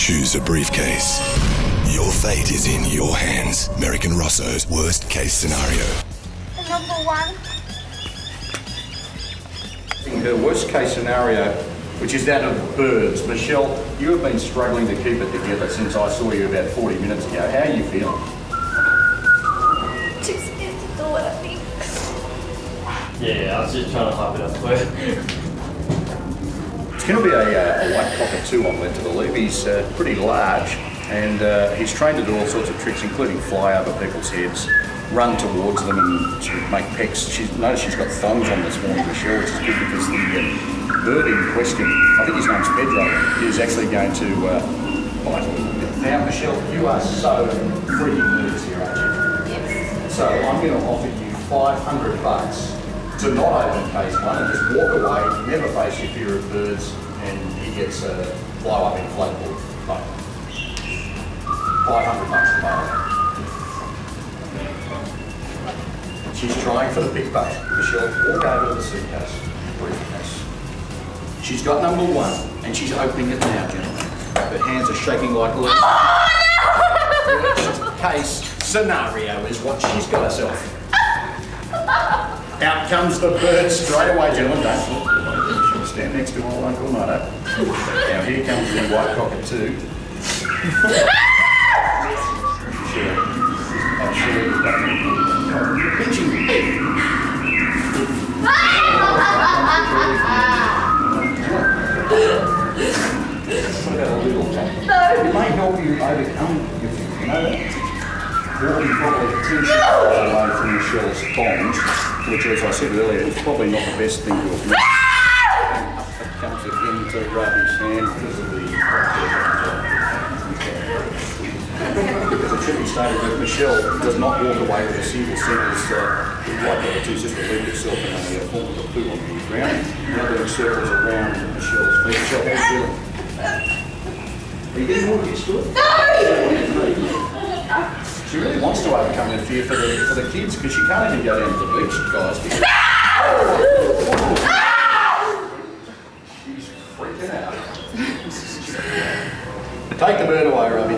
choose a briefcase. Your fate is in your hands. American Rosso's worst case scenario. Number one. Her worst case scenario, which is that of birds. Michelle, you have been struggling to keep it together since I saw you about 40 minutes ago. How are you feeling? Too scared to do it, I think. Yeah, I was just trying to hype it up for you. It's going to be a white cockatoo omelette to believe. He's pretty large and he's trained to do all sorts of tricks, including fly over people's heads, run towards them and make pecks. Notice she's got thongs on this morning, Michelle, which is good because the bird in question, I think his name's Pedro, is actually going to bite a little bit. Now, Michelle, you are so freaking nervous here, aren't you? Yes. So I'm going to offer you $500 to not open case one and just walk away, never face your fear of birds, and he gets a blow-up inflatable boat. $500 to bail. She's trying for the big boat. Michelle, walk over to the suitcase, briefcase. She's got number one, and she's opening it now, gentlemen. Her hands are shaking like leaves. Worst case scenario is what she's got herself. Out comes the bird straight away, gentlemen. Don't look. Stand next to old Uncle Nutto. Now here comes the white cockatoo. You're pinching me. What about a little? No. It may help you overcome your fear, you know that? Walking probably 10 steps away from Michelle's thongs, which, as I said earlier, is probably not the best thing to have done. It comes again to rub his hand because of the... Because it should be stated that Michelle does not walk away with a single sentence. Like the two just relieved itself in a form of a poo on the ground. Now doing circles around Michelle's feet. Michelle, how are you feeling? Are you getting more used to it? No! She really wants to overcome her fear for the kids because she can't even go down to the beach, guys. Because she's freaking out. Take the bird away, Robbie.